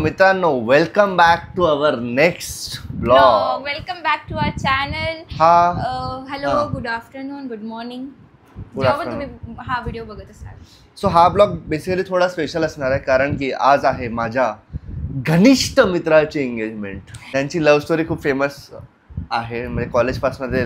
मित्रांनो, welcome back to our next blog. Welcome back to our channel. Hello, good afternoon, good morning, जेव्हा तुम्ही हा video बघत असाल. सो हा ब्लॉग बेसिकली थोडा स्पेशल असणार आहे, कारण की आज आहे माझ्या घनिष्ठ मित्राची एंगेजमेंट. त्यांची लव्ह स्टोरी खूप फेमस आहे, म्हणजे कॉलेजपासून ते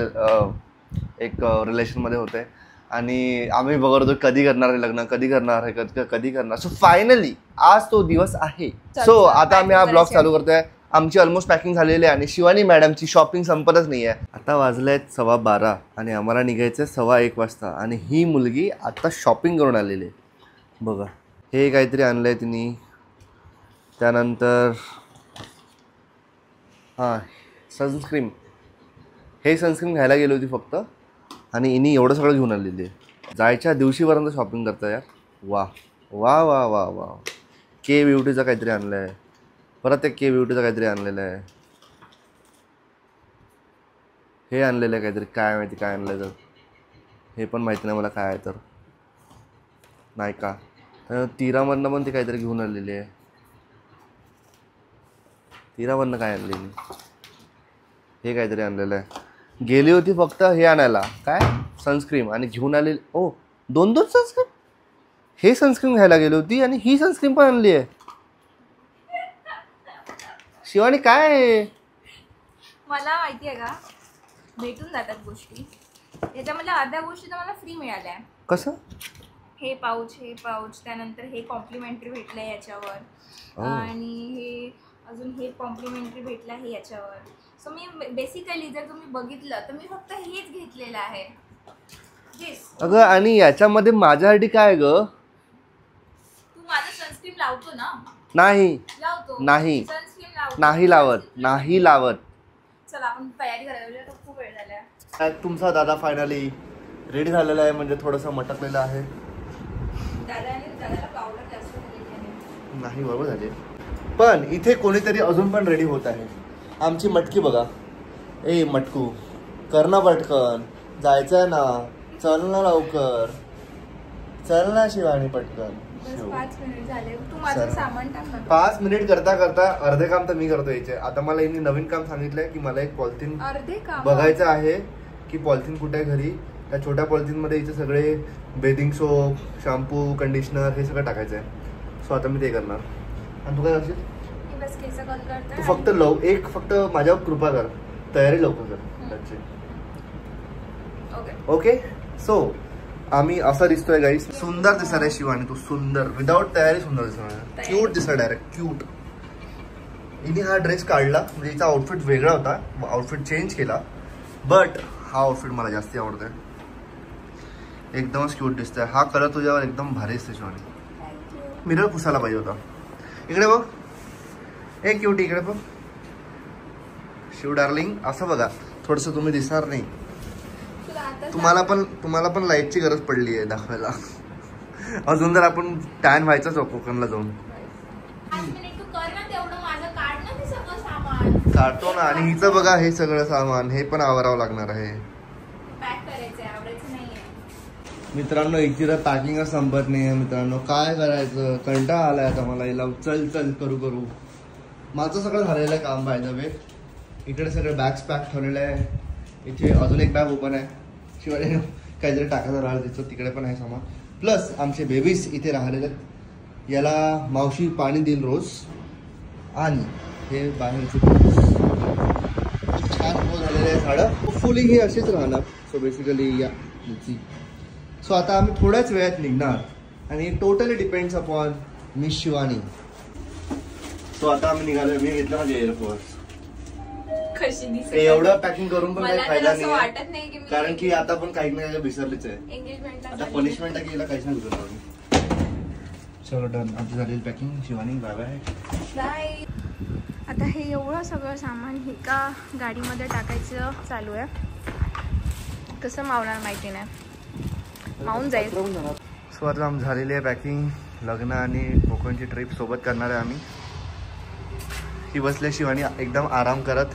एक रिलेशनमध्ये होते आणि आम्ही बघत होतो कधी करणार आहे लग्न, कधी करणार आहे, कधी करणार. सो फायनली आज तो दिवस आहे. सो आता आम्ही हा ब्लॉग चालू करतोय. आमची ऑलमोस्ट पॅकिंग झालेली आहे आणि शिवानी मॅडमची शॉपिंग संपतच नाही आहे. आता वाजले आहेत 12:15 आणि आम्हाला निघायचं आहे 1:15 वाजता. आणि ही मुलगी आता शॉपिंग करून आलेली आहे. बघा, हे काहीतरी आणलं आहे तिने. त्यानंतर सनस्क्रीन, हे सनस्क्रीन घ्यायला गेली होती फक्त, आणि इनी एवढं सगळं घेऊन आलेली आहे. जायच्या दिवशीपर्यंत शॉपिंग करता यार. वा वा वा वा वा. के ब्युटीचं काहीतरी आणलं आहे, परत ते के ब्युटीचं काहीतरी आणलेलं आहे. हे आणलेलं आहे काहीतरी, काय माहिती काय आणलं आहे, तर हे पण माहिती नाही मला काय आहे तर. नाही का, तिरामधनं पण ती काहीतरी घेऊन आलेली आहे. तिरामधनं काय आणलेली, हे काहीतरी आणलेलं आहे. गेली होती फक्त हे आणायला, काय सनस्क्रीन, आणि घेऊन आलेली. ओ, दोन सनस्क्रीन. हे सनस्क्रीन घ्यायला गेली होती आणि ही सनस्क्रीन पण आणली आहे. शिवानी काय आहे? मला माहिती आहे का, भेटून जातात गोष्टी, त्याच्यामधल्या अर्ध्या गोष्टी तर मला फ्री मिळाल्या. कसं? हे पाऊच, त्यानंतर हे कॉम्प्लिमेंटरी भेटलं याच्यावर, आणि हे अजून हे कॉम्प्लिमेंटरी भेटलं आहे याच्यावर. सो मी बेसिकली जर तुम्ही बघितलं तर मी फक्त हेच घेतलेलं आहे. अगं, आणि याच्यामध्ये माझ्यासाठी काय ग? तू माझं सनस्क्रीन लावतो ना? नाही लावतो. नाही सनस्क्रीन लावतो. नाही लावत. चला आपण तयारी करायला, खूप वेळ झाला. तुमचा दादा फायनली रेडी झालेला आहे, म्हणजे थोडंसं मटकलेलं आहे. दादाला पावडर जास्त झालेली नाही, बरोबर झाले. पण इथे कोणीतरी अजून पण रेडी होत आहे. आमची मटकी बघा. ए मटकू, कर ना पटकन, जायचं आहे ना, चल ना लवकर, चल ना शिवानी पटकन. 5 मिनिट झाले, तू माझं सामान टाक ना. 5 मिनिट करता करता अर्धे काम तर मी करतो याचे. आता मला यांनी नवीन काम सांगितलंय की मला एक पॉलिथिन बघायचं आहे की पॉलिथिन कुठे आहे घरी. त्या छोट्या पॉलिथिन मध्ये इथे सगळे बेदिंग सोप, शॅम्पू, कंडिशनर हे सगळं टाकायचं आहे. सो आता मी ते करणार. आणि तू काय करशील? तू फक्त फक्त माझ्यावर कृपा कर, तयारी लवकर कर. ओके. सो आम्ही असं दिसतोय गाईस. सुंदर दिसणार आहे शिवानी, तू सुंदर, विदाउट तयारी सुंदर दिसणार आहे. क्यूट दिसणार, डायरेक्ट क्यूट. हिने हा ड्रेस काढला, म्हणजे हिचा आउटफिट वेगळा होता, आउटफिट चेंज केला, बट हा आउटफिट मला जास्त आवडतोय. एकदमच क्यूट दिसतोय. हा कलर तुझ्यावर एकदम भारी दिसतोय शिवानी. मिरर पुसायला पाहिजे होता. इकडे बघ, हे क्यूट, इकडे बघ. शिव डार्लिंग, असं बघा, थोडंसं तुम्ही दिसणार नाही. तुम्हाला पण लाईटची गरज पडली आहे दाखवायला. अजून जर आपण टॅन व्हायचंच कोकणला जाऊन. काढतो ना. आणि हिचं बघा, हे सगळं सामान हे पण आवरावं लागणार आहे. मित्रांनो, हिची पॅकिंग संपत नाही आहे. मित्रांनो, काय करायचं, कंटाळा आलाय आता मला. हिला चल करू. माझं सगळं झालेलं आहे काम. बाय द वे, इकडे सगळे बॅग्स पॅक ठेवलेले आहे. इथे अजून एक बॅग ओपन आहे. शिवाय काहीतरी टाकायचं राहिलं तिचं, तिकडे पण आहे सामान. प्लस आमचे बेबीज इथे राहिलेले आहेत. याला मावशी पाणी देईल रोज. आणि हे बाहेरचे छान झालेले आहे झाडं. फुली हे असेच राहणार. सो बेसिकली या. सो आता आम्ही थोड्याच वेळात निघणार आणि totally depends upon miss Shivani. So आता आम्ही निघालो. मी घेतलं माझे एअरफोर्स. एवढं पॅकिंग करून पण काही फायदा नाही, कारण की आता पण काही ना काही विसरलीच आहे. आता पनिशमेंट आहे की याला काहीच नाही विसरणार. चलो डन, आमची झालेली पॅकिंग. Shivani bye bye. आता हे एवढं सगळं सामान एका गाडीमध्ये टाकायचं चालू आहे. कसं मावणार माहिती नाही, मावून जाईल. सो आता झालेली आहे पॅकिंग. लग्न आणि कोकणची ट्रिप सोबत करणार आहे आम्ही. ही बसल्या शिवानी एकदम आराम करत.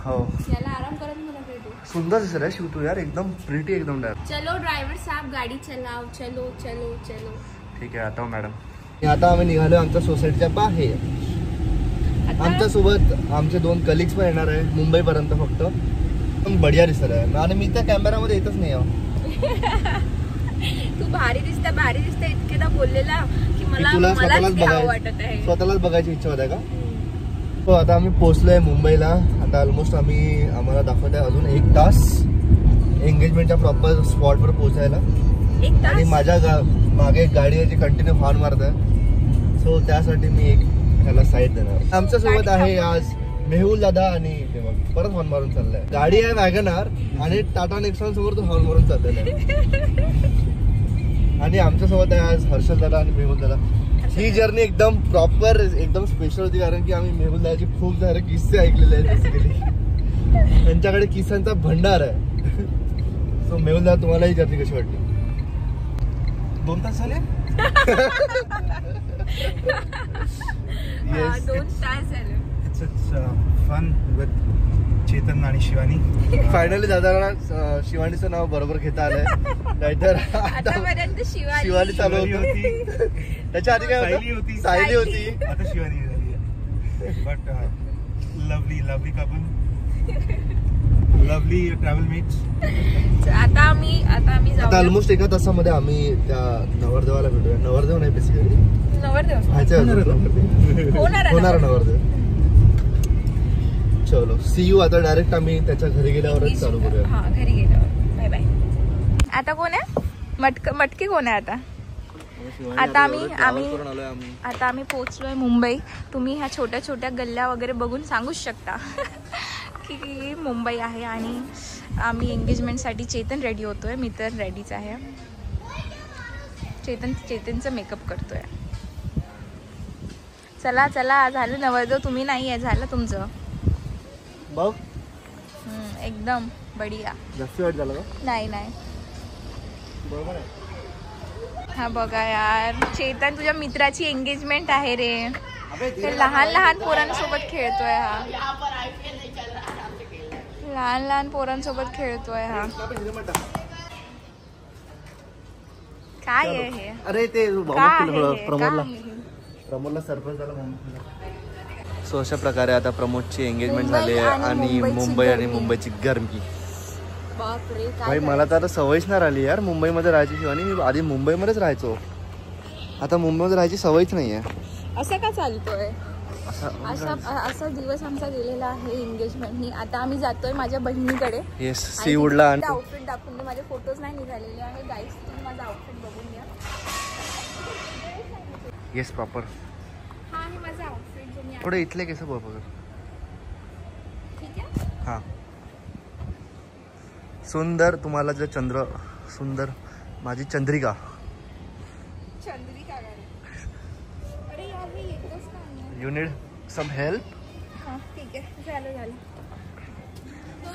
हो, याला आराम करत मला भेटू. सुंदर दिसत आहे शिव तू यार, एकदम प्रिटी एकदम. चलो ड्रायव्हर साहब, गाडी चलाओ. चलो. ठीक आहे, आता मॅडम. आता आम्ही निघालो आमच्या सोसायटीच्या बाहेर. आमच्या सोबत आमचे 2 कलिग्स पण येणार आहे मुंबई पर्यंत. फक्त पण बढिया दिसत आहे आणि मी त्या कॅमेरामध्ये येतच नाही आहो. तू भारी दिसता इतकेदा बोललेला की मला तुला स्वतःलाच बघायची इच्छा होत्या का? हो आता आम्ही पोहोचलोय मुंबईला. आता ऑलमोस्ट आम्हाला दाखवत आहे अजून 1 तास एंगेजमेंटच्या प्रॉपर स्पॉटवर पोहोचायला. आणि माझ्या मागे एक गाडी आहे जी कंटिन्यू हॉर्न मारत आहे. सो त्यासाठी मी एक त्याला साईड देणार. आमच्या सोबत आहे आज मेहुल दादा आणि ते बघ परत हॉर्न मारून चाललाय. गाडी आहे वॅगनार आणि टाटा नेक्सॉन समोर तो हॉर्न मारून चाललेला आहे. आणि आमच्या सोबत आहे आज हर्षल दादा आणि मेहुल दादा. ही जर्नी एकदम प्रॉपर एकदम स्पेशल होती कारण की आम्ही मेहुल दादाचे खूप सारे किस्से ऐकलेले आहेत. बेसिकली त्यांच्याकडे किस्सांचा भंडार आहे. सो मेहुल दादा तुम्हाला ही जर्नी कशी वाटली? 2 तास झाले. 2 तास झाले. It's fun with चेतन आणि शिवानी. फायनली दादाला शिवानीचं नाव बरोबर घेता आलंय. नाहीतर आतापर्यंत शिवानी चालू होती. त्याच्या आधी काय होती? सायली होती. आता शिवानी झाली. But lovely couple, lovely travel mates. आता आम्ही जाऊ. आता ऑलमोस्ट 1 तासामध्ये आम्ही त्या नवरदेवाला भेटूया. नवरदेव नाही बेसिकली होणार नवरदेव. चलो सी यू. आता डायरेक्ट आम्ही त्याच्या घरी गेल्यावरच चालू करूया. हा घरी गेल्यावर बाय बाय. आता कोण आहे मटके कोण आहे आता? आता आम्ही पोहोचलोय मुंबई. तुम्ही ह्या छोट्या छोट्या गल्ल्या वगैरे बघून सांगूच शकता की मुंबई आहे. आणि आम्ही एंगेजमेंटसाठी चेतन रेडी होतोय. मी तर रेडीच आहे. चेतनचं मेकअप करतोय. चला झालं नवरदेव तुम्ही नाही आहे. झालं तुमचं बघ एकदम बढिया. जास्त वेळ झाला का? नाही बरोबर आहे. हा बघा यार चेतन तुझ्या मित्राची एंगेजमेंट आहे रे. ते लहान पोरांसोबत खेळतोय हा. लहान पोरांसोबत खेळतोय हा. काय आहे हे? अरे ते प्रमोदला सरप्राईज झाला. सो अशा प्रकारे आता प्रमोदची एंगेजमेंट झाली आहे आणि मुंबई आणि मुंबईची गरमी. भाई मला तर आता सवयच नाही राहिली यार मुंबईमध्ये राहायची. शिवानी मी आधी मुंबईमध्येच राहायचो. आता मुंबईमध्ये राहायची सवयच नाही आहे. असं का चालतोय? असा दिवस आमचा गेलेला आहे एंगेजमेंटनी. आता आम्ही जातोय माझ्या बहिणीकडे. येस सीवूडला. आउटफिट दाखवून दे. माझे फोटोज नाही निघालेले आहे गाईस. तुम्ही माझा आउटफिट बघून घ्या. Yes proper. हा आहे माझा आउटफिट जो मी थोडे इथले केस बघ. ठीक आहे. हा सुंदर. तुम्हाला जर चंद्र सुंदर माझी चंद्रिका. अरे यार हे येतच नाही. You need some help. हा ठीक आहे झालं.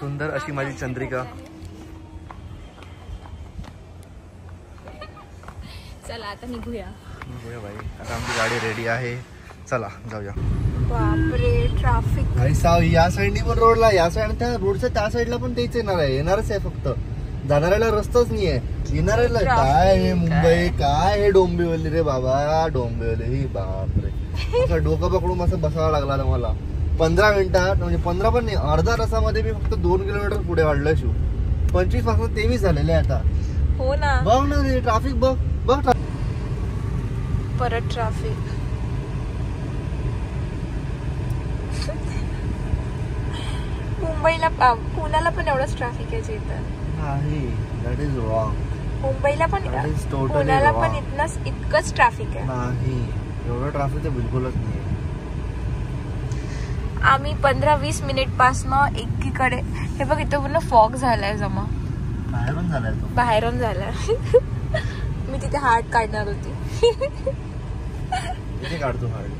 सुंदर अशी माझी चंद्रिका. चला आता निघूया भाई. आता आमची गाडी रेडी आहे. चला जाऊया. बापरे ट्रॅफिक भाई साव या साईडनी पण रोडला या साईड त्या रोडच्या त्या साईडला पण तेच येणार आहे. येणारच आहे फक्त जाणाऱ्याला रस्ताच नाही आहे. येणाऱ्याला काय हे मुंबई काय हे डोंबिवली रे बाबा. डोंबिवली बापरे. असं डोकं पकडून असं बसावं लागला मला. 15 मिनिटात म्हणजे 15 पण नाही अर्धा तासामध्ये मी फक्त 2 किलोमीटर पुढे वाढलोय. 25 पासून 23 झालेले आता. हो ना बघ ना ट्रॅफिक बघ परत ट्रॅफिक. मुंबईला पुण्याला पण एवढंच ट्रॅफिक आहे चेतन. नाही दॅट इज रॉंग. मुंबईला पण पुण्याला पण इतकंच ट्रॅफिक आहे. नाही एवढं ट्रॅफिक तर बिलकुलच नाही. आम्ही 15-20 मिनिट पासनं एकीकडे हे बघ इथं पूर्ण फॉग झालाय जमा. बाहेरून झालाय. मी तिथे हार्ट काढणार होती. काढतो हार्ट.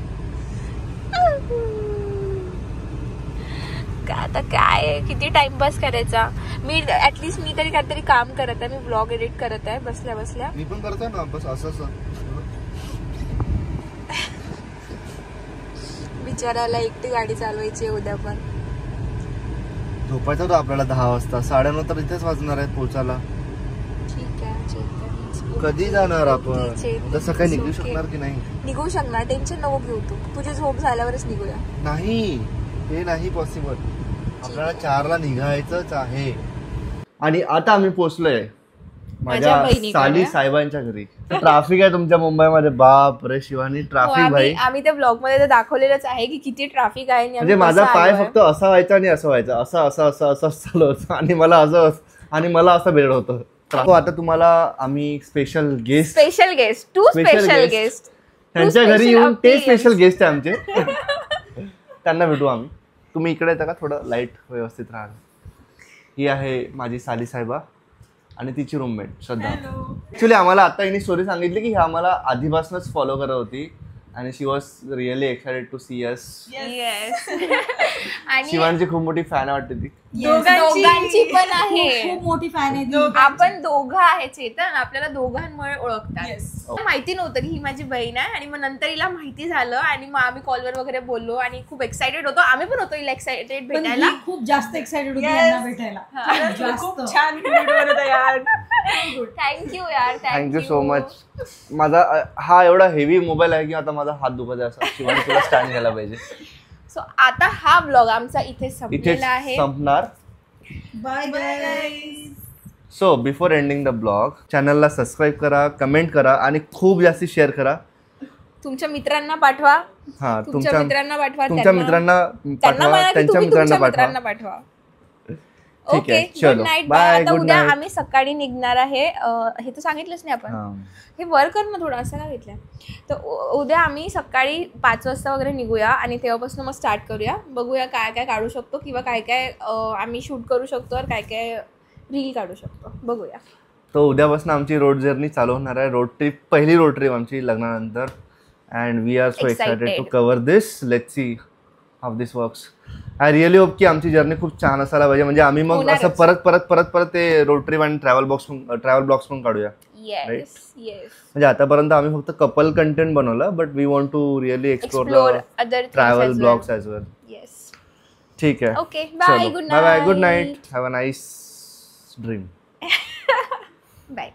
आता काय किती टाइमपास करायचा. मी ऍटलीस्ट मी तरी काहीतरी काम करत आहे. मी ब्लॉग एडिट करत आहे बसल्या. मी पण करतोय ना बस असं. बिचाराला एकटी गाडी चालवायची उद्या पण. झोपायचं होतं आपल्याला 10 वाजता. 9:30 तर इथेच वाजणार आहेत पोहोचायला. ठीक आहे चेतन कधी जाणार आपण ठीक आहे. उद्या सकाळी निघू It's okay. शकणार की नाही निघू शकणार, टेन्शन नको घेऊ तू. तुझी झोप झाल्यावरच निघूया. नाही हे नाही पॉसिबल आपल्याला 4ला निघायचंच आहे. आणि आता आम्ही पोहोचलोय माझ्या बहिणीकडे. साली साहेबांच्या घरी. ट्रॅफिक आहे तुमच्या मुंबईमध्ये, बाप रे शिवानी हो, ट्रॅफिक भाई. आम्ही त्या ब्लॉग मध्ये तर दाखवलेलंच आहे की किती ट्रॅफिक आहे आणि म्हणजे आम्ही माझा कसं पाय आलोय. फक्त असा व्हायचा आणि असं व्हायचं, असं असं असं असं चालू होतं आणि मला असं बेड होतं. तो आता तुम्हाला आम्ही special guest special guest, to Special special guest. Guest त्यांच्या घरी येऊन ते स्पेशल गेस्ट आहे आमचे. त्यांना भेटू आम्ही. तुम्ही इकडे येता का, थोडं लाईट व्यवस्थित राहा. ही आहे माझी साली साहेबा आणि तिची रूममेट श्रद्धा. ऍक्च्युली आम्हाला आता हिने स्टोरी सांगितली की ही आम्हाला आधीपासूनच फॉलो करत होती आणि she was really excited to see us. Yes. आणि शिवांची खूप मोठी फॅन वाटते ती. दोघांची पण आहे. खूप मोठी फॅन आहे. आपण दोघं आहे चेतन, आपल्याला दोघांमुळे ओळखतात. माहिती नव्हतं की ही माझी बहीण आहे आणि मग नंतर हिला माहिती झालं आणि मग आम्ही कॉलवर वगैरे बोललो आणि खूप एक्साइटेड होतो. आम्ही पण होतो हिला एक्साइटेड पण भेटायला. ही खूप जास्त एक्साइटेड होती यांना भेटायला. खूप छान यार. थँक्यू यार, थँक्यू सो मच. माझा हा एवढा हेवी मोबाईल आहे की आता माझा हात दुखत आहे. असा शिवानी तुला स्टँड घ्यायला पाहिजे. सो आता हा ब्लॉग आमचा इथे इथे संपलेला आहे. संपणार. Bye bye. So before ending the blog, चॅनलला सबस्क्राईब करा, कमेंट करा आणि खूप जास्ती शेअर करा. तुमच्या मित्रांना पाठवा. हा तुमच्या मित्रांना पाठवा. तुमच्या मित्रांना पाठवा, त्यांच्या मित्रांना पाठवा. पाठवा. ठीक ओके, आहे, गुड चलो नाईट. बाय. आता गुड उद्या नाईट. आम्ही सकाळी निघणार आहे. हे तर सांगितलंच नाही आपण. हे वर कर ना थोडं, असं का घेतलं. तर उद्या आम्ही सकाळी 5 वाजता वगैरे निघूया आणि तेव्हापासून मग स्टार्ट करूया. बघूया काय काय काढू शकतो किंवा काय काय आम्ही शूट करू शकतो और काय काय रील काढू शकतो, बघूया. तो उद्यापासून आमची रोड जर्नी चालू होणार आहे. रोड ट्रिप, पहिली रोड ट्रिप आमची लग्नानंतर. And we are so excited to cover this. Let's see how this works. I really hope की आमची जर्नी खूप छान असायला पाहिजे. म्हणजे आम्ही मग असं परत ते रोड ट्रिप आणि ट्रॅव्हल ब्लॉग्स पण काढूया. Yes yes. म्हणजे आतापर्यंत आम्ही फक्त कपल कंटेंट बनवलं, but we want to really explore other travel blogs as well. Yes. ठीक आहे. Okay, bye. Good night. Bye. Good night. Have a nice dream. Bye.